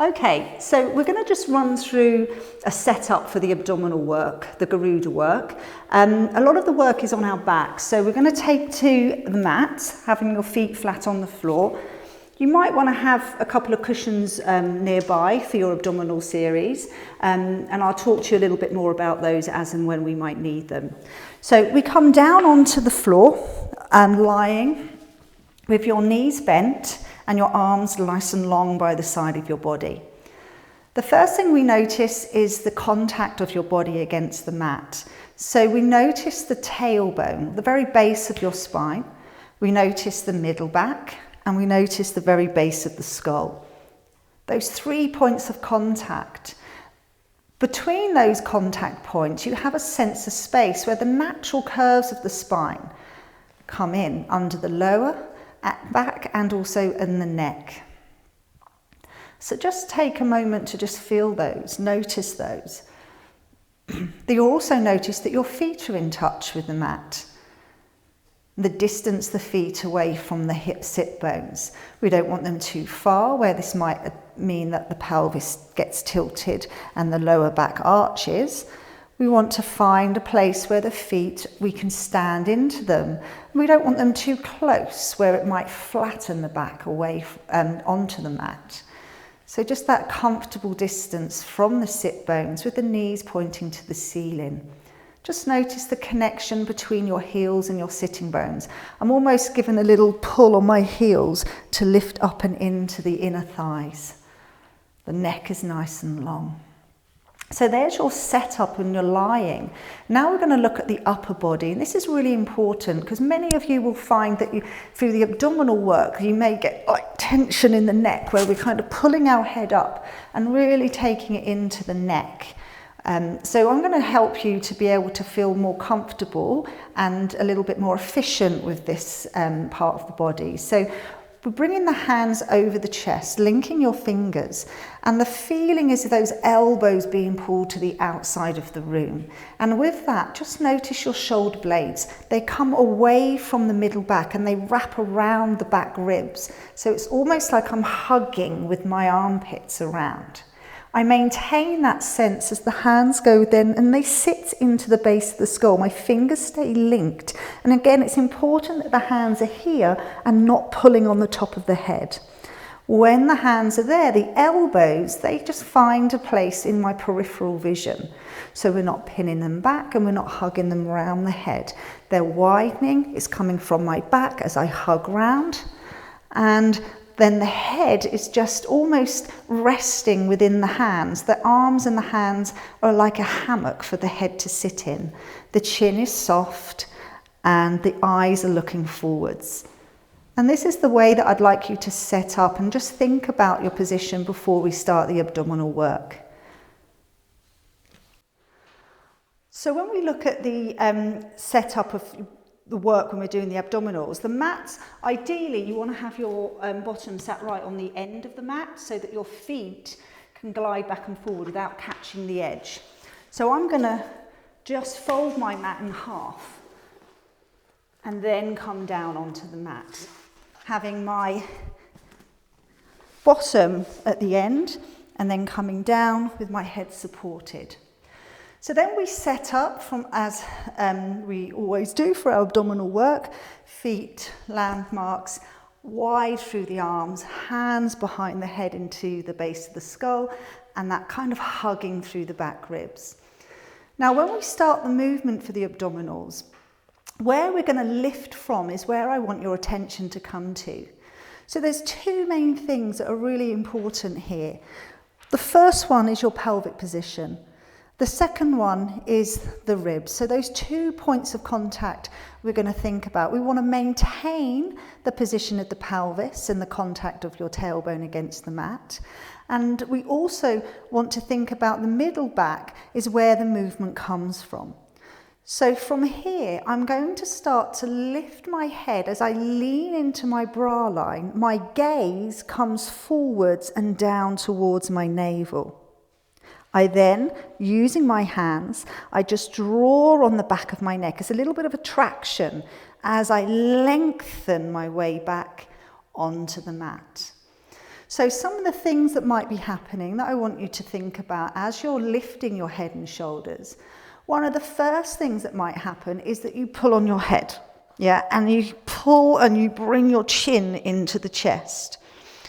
Okay, so we're going to just run through a setup for the abdominal work, the Garuda work. A lot of the work is on our back, so we're going to take to the mat, having your feet flat on the floor. You might want to have a couple of cushions nearby for your abdominal series, and I'll talk to you a little bit more about those as and when we might need them. So we come down onto the floor and lying with your knees bent and your arms nice and long by the side of your body. The first thing we notice is the contact of your body against the mat. So we notice the tailbone, the very base of your spine. We notice the middle back, and we notice the very base of the skull. Those 3 points of contact. Between those contact points, you have a sense of space where the natural curves of the spine come in under the lower back and also in the neck. So just take a moment to just feel those, notice those. You'll also notice that your feet are in touch with the mat. The distance the feet away from the hip sit bones. We don't want them too far, where this might mean that the pelvis gets tilted and the lower back arches. We want to find a place where the feet, we can stand into them. We don't want them too close, where it might flatten the back away onto the mat. So just that comfortable distance from the sit bones with the knees pointing to the ceiling. Just notice the connection between your heels and your sitting bones. I'm almost giving a little pull on my heels to lift up and into the inner thighs. The neck is nice and long. So there's your setup when you're lying. Now we're going to look at the upper body, and this is really important because many of you will find that through the abdominal work you may get like tension in the neck, where we're kind of pulling our head up and really taking it into the neck. So I'm going to help you to be able to feel more comfortable and a little bit more efficient with this part of the body. So we're bringing the hands over the chest, linking your fingers, and the feeling is those elbows being pulled to the outside of the room. And with that, just notice your shoulder blades. They come away from the middle back and they wrap around the back ribs. So it's almost like I'm hugging with my armpits around. I maintain that sense as the hands go then and they sit into the base of the skull. My fingers stay linked. And again, it's important that the hands are here and not pulling on the top of the head. When the hands are there, the elbows, they just find a place in my peripheral vision. So we're not pinning them back and we're not hugging them around the head. They're widening, it's coming from my back as I hug round. And then the head is just almost resting within the hands. The arms and the hands are like a hammock for the head to sit in. The chin is soft and the eyes are looking forwards. And this is the way that I'd like you to set up and just think about your position before we start the abdominal work. So when we look at the setup of the work when we're doing the abdominals, the mats, ideally you want to have your bottom sat right on the end of the mat so that your feet can glide back and forward without catching the edge. So I'm going to just fold my mat in half and then come down onto the mat, having my bottom at the end and then coming down with my head supported. So then we set up from, as we always do for our abdominal work, feet, landmarks, wide through the arms, hands behind the head into the base of the skull, and that kind of hugging through the back ribs. Now when we start the movement for the abdominals, where we're going to lift from is where I want your attention to come to. So there's two main things that are really important here. The first one is your pelvic position. The second one is the ribs. So those 2 points of contact we're going to think about. We want to maintain the position of the pelvis and the contact of your tailbone against the mat. And we also want to think about the middle back is where the movement comes from. So from here, I'm going to start to lift my head as I lean into my bra line. My gaze comes forwards and down towards my navel. I then, using my hands, I just draw on the back of my neck. It's a little bit of a traction as I lengthen my way back onto the mat. So some of the things that might be happening that I want you to think about as you're lifting your head and shoulders, one of the first things that might happen is that you pull on your head, yeah, and you pull and you bring your chin into the chest.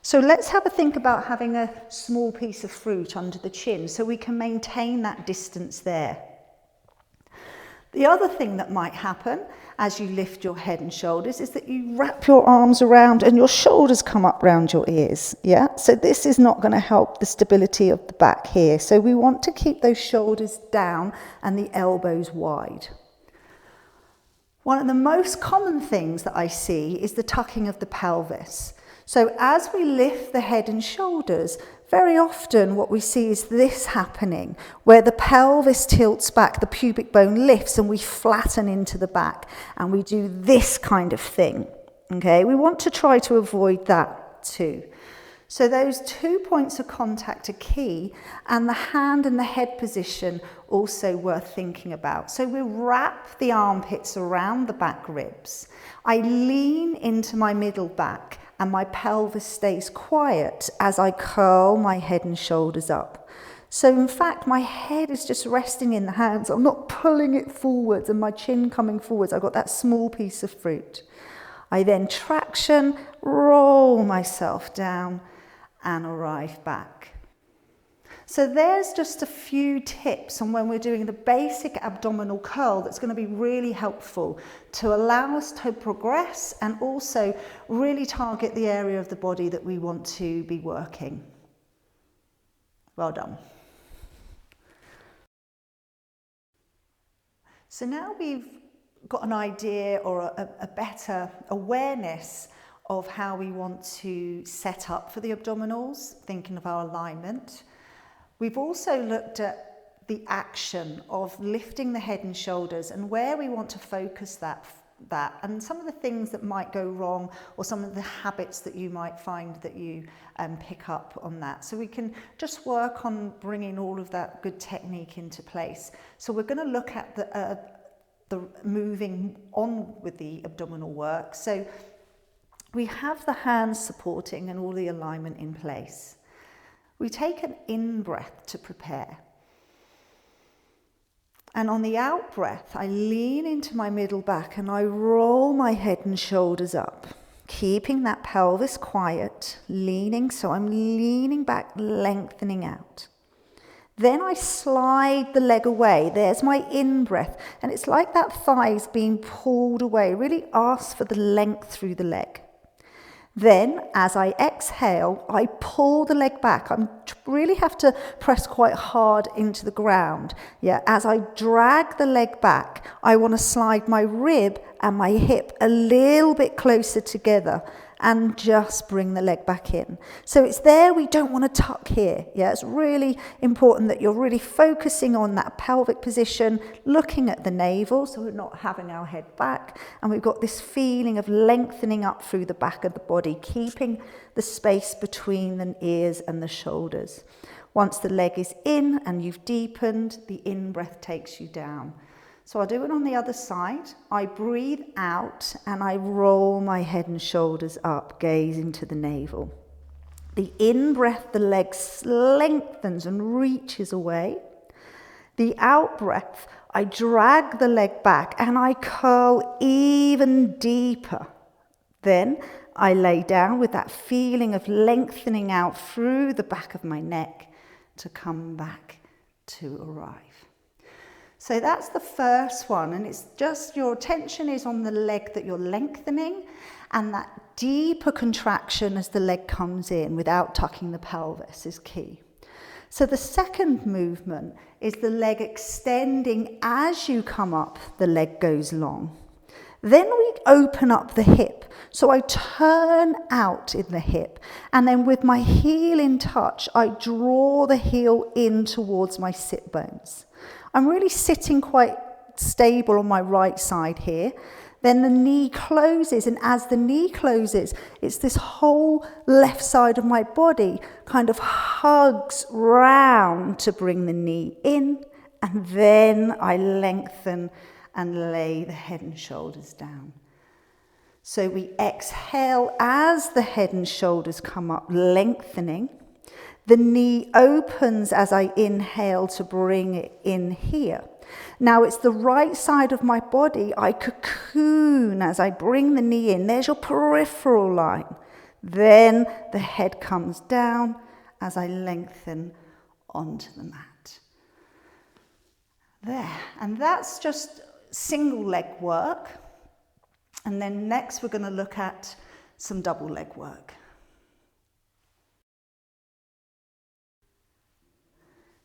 So let's have a think about having a small piece of fruit under the chin so we can maintain that distance there. The other thing that might happen as you lift your head and shoulders is that you wrap your arms around and your shoulders come up round your ears, yeah? So this is not going to help the stability of the back here. So we want to keep those shoulders down and the elbows wide. One of the most common things that I see is the tucking of the pelvis. So as we lift the head and shoulders, very often what we see is this happening, where the pelvis tilts back, the pubic bone lifts, and we flatten into the back, and we do this kind of thing, okay? We want to try to avoid that too. So those 2 points of contact are key, and the hand and the head position also worth thinking about. So we wrap the armpits around the back ribs. I lean into my middle back, and my pelvis stays quiet as I curl my head and shoulders up. So in fact, my head is just resting in the hands. I'm not pulling it forwards and my chin coming forwards. I've got that small piece of fruit. I then traction, roll myself down and arrive back. So there's just a few tips on when we're doing the basic abdominal curl that's going to be really helpful to allow us to progress and also really target the area of the body that we want to be working. Well done. So now we've got an idea or a better awareness of how we want to set up for the abdominals, thinking of our alignment. We've also looked at the action of lifting the head and shoulders and where we want to focus that and some of the things that might go wrong or some of the habits that you might find that you pick up on that. So we can just work on bringing all of that good technique into place. So we're going to look at the moving on with the abdominal work. So we have the hands supporting and all the alignment in place. We take an in-breath to prepare. And on the out-breath, I lean into my middle back and I roll my head and shoulders up, keeping that pelvis quiet, leaning, so I'm leaning back, lengthening out. Then I slide the leg away. There's my in-breath. And it's like that thigh is being pulled away. Really ask for the length through the leg. Then, as I exhale, I pull the leg back. I really have to press quite hard into the ground. Yeah, as I drag the leg back, I want to slide my rib and my hip a little bit closer together and just bring the leg back in. So it's there, we don't want to tuck here. Yeah, it's really important that you're really focusing on that pelvic position, looking at the navel, so we're not having our head back, and we've got this feeling of lengthening up through the back of the body, keeping the space between the ears and the shoulders. Once the leg is in and you've deepened, the in-breath takes you down. So I'll do it on the other side. I breathe out and I roll my head and shoulders up, gaze into the navel. The in-breath, the leg lengthens and reaches away. The out-breath, I drag the leg back and I curl even deeper. Then I lay down with that feeling of lengthening out through the back of my neck to come back to arrive. So that's the first one, and it's just your attention is on the leg that you're lengthening and that deeper contraction as the leg comes in without tucking the pelvis is key. So the second movement is the leg extending as you come up, the leg goes long. Then we open up the hip. So I turn out in the hip, and then with my heel in touch, I draw the heel in towards my sit bones. I'm really sitting quite stable on my right side here. Then the knee closes, and as the knee closes, it's this whole left side of my body kind of hugs round to bring the knee in, and then I lengthen and lay the head and shoulders down. So we exhale as the head and shoulders come up, lengthening. The knee opens as I inhale to bring it in here. Now it's the right side of my body. I cocoon as I bring the knee in. There's your peripheral line. Then the head comes down as I lengthen onto the mat. There, and that's just single leg work. And then next we're going to look at some double leg work.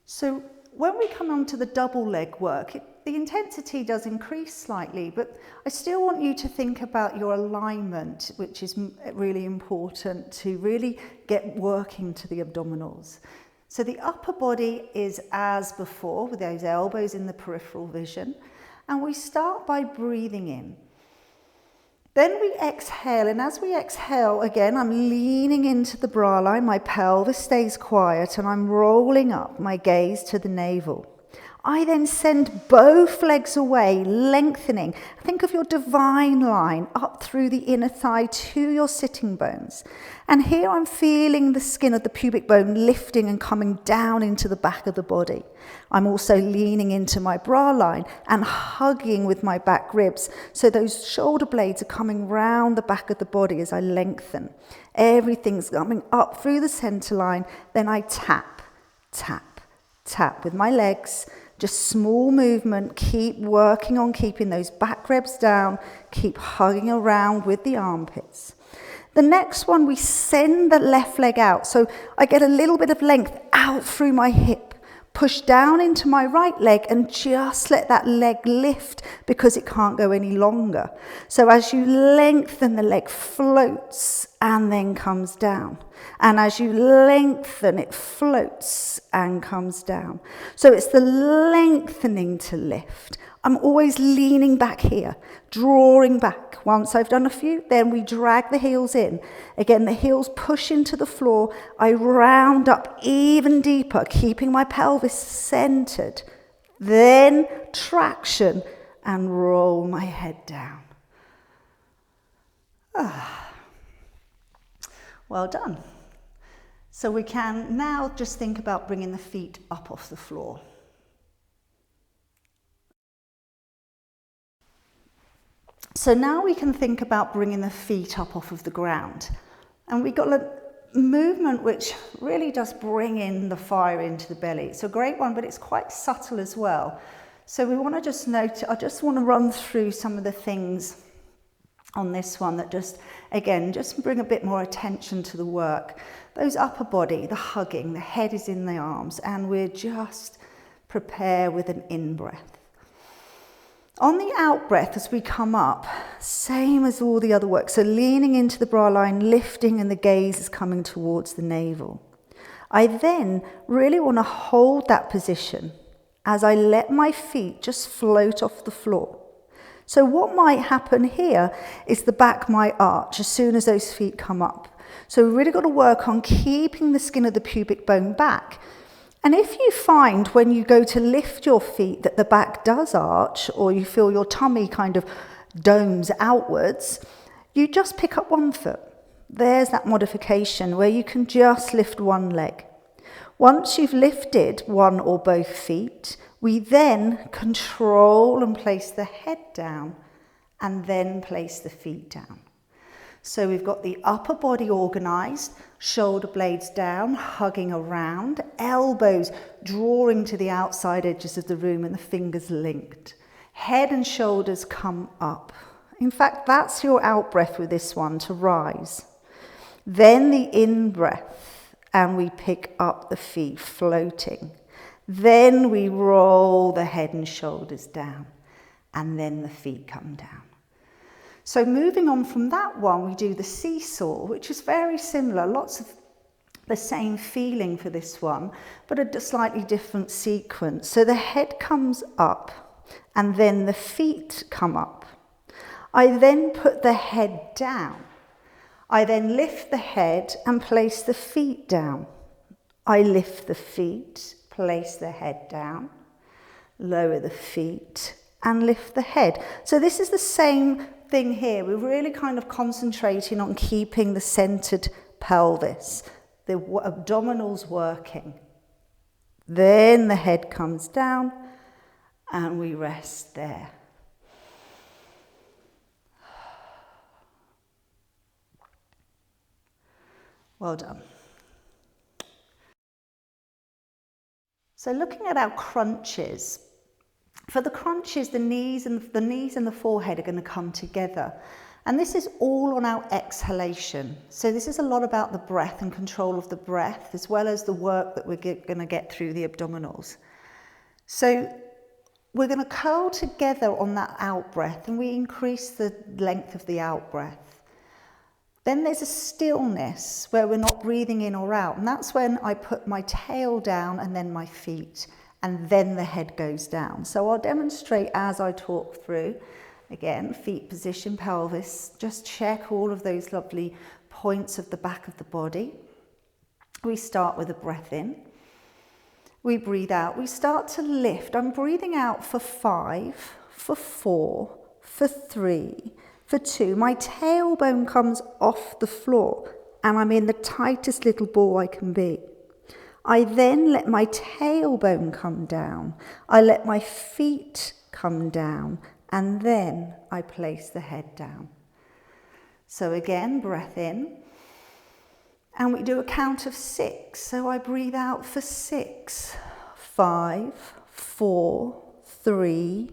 So when we come on to the double leg work, the intensity does increase slightly, but I still want you to think about your alignment, which is really important to really get working to the abdominals. So the upper body is as before, with those elbows in the peripheral vision, and we start by breathing in. Then we exhale, and as we exhale, again, I'm leaning into the bra line, my pelvis stays quiet, and I'm rolling up my gaze to the navel. I then send both legs away, lengthening. Think of your divine line up through the inner thigh to your sitting bones. And here I'm feeling the skin of the pubic bone lifting and coming down into the back of the body. I'm also leaning into my bra line and hugging with my back ribs. So those shoulder blades are coming round the back of the body as I lengthen. Everything's coming up through the center line. Then I tap, tap, tap with my legs. Just small movement, keep working on keeping those back ribs down, keep hugging around with the armpits. The next one, we send the left leg out. So I get a little bit of length out through my hip, push down into my right leg and just let that leg lift because it can't go any longer. So as you lengthen, the leg floats and then comes down. And as you lengthen, it floats and comes down. So it's the lengthening to lift. I'm always leaning back here, drawing back. Once I've done a few, then we drag the heels in. Again, the heels push into the floor. I round up even deeper, keeping my pelvis centered. Then traction and roll my head down. Well done. So we can now just think about bringing the feet up off the floor. So now we can think about bringing the feet up off of the ground. And we've got a movement which really does bring in the fire into the belly. It's a great one, but it's quite subtle as well. So we want to just note, I just want to run through some of the things on this one that just, again, just bring a bit more attention to the work. Those upper body, the hugging, the head is in the arms, and we're just prepare with an in-breath. On the out-breath, as we come up, same as all the other work. So leaning into the bra line, lifting, and the gaze is coming towards the navel. I then really want to hold that position as I let my feet just float off the floor. So what might happen here is the back might arch as soon as those feet come up. So we've really got to work on keeping the skin of the pubic bone back. And if you find when you go to lift your feet that the back does arch, or you feel your tummy kind of domes outwards, you just pick up one foot. There's that modification where you can just lift one leg. Once you've lifted one or both feet, we then control and place the head down and then place the feet down. So we've got the upper body organised, shoulder blades down, hugging around, elbows drawing to the outside edges of the room and the fingers linked. Head and shoulders come up. In fact, that's your out breath with this one, to rise. Then the in breath, and we pick up the feet floating. Then we roll the head and shoulders down, and then the feet come down. So moving on from that one, we do the seesaw, which is very similar, lots of the same feeling for this one, but a slightly different sequence. So the head comes up and then the feet come up. I then put the head down. I then lift the head and place the feet down. I lift the feet, place the head down, lower the feet and lift the head. So this is the same thing here, we're really kind of concentrating on keeping the centered pelvis, the abdominals working. Then the head comes down and we rest there. Well done. So looking at our crunches, for the crunches, the knees and the forehead are going to come together. And this is all on our exhalation. So this is a lot about the breath and control of the breath, as well as the work that we're going to get through the abdominals. So we're going to curl together on that out breath, and we increase the length of the out breath. Then there's a stillness where we're not breathing in or out, and that's when I put my tail down and then my feet, and then the head goes down. So I'll demonstrate as I talk through. Again, feet position, pelvis, just check all of those lovely points of the back of the body. We start with a breath in. We breathe out. We start to lift. I'm breathing out for 5, for 4, for 3, for 2. My tailbone comes off the floor and I'm in the tightest little ball I can be. I then let my tailbone come down. I let my feet come down, and then I place the head down. So again, breath in. And we do a count of 6. So I breathe out for 6, 5, 4, 3,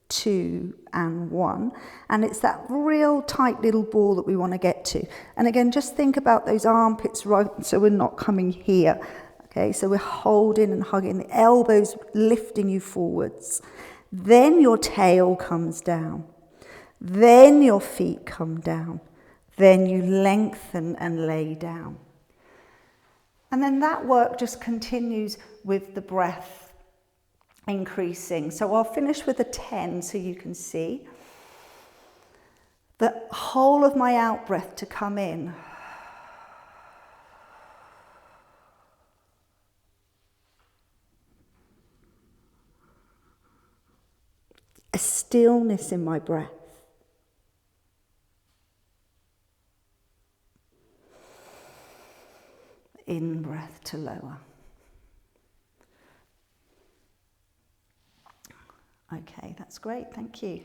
2 and 1. And it's that real tight little ball that we want to get to. And again, just think about those armpits right, so we're not coming here. Okay, so we're holding and hugging, the elbows lifting you forwards. Then your tail comes down. Then your feet come down. Then you lengthen and lay down. And then that work just continues with the breath increasing. So I'll finish with a 10 so you can see. The whole of my out breath to come in. A stillness in my breath. In breath to lower. Okay, that's great, thank you.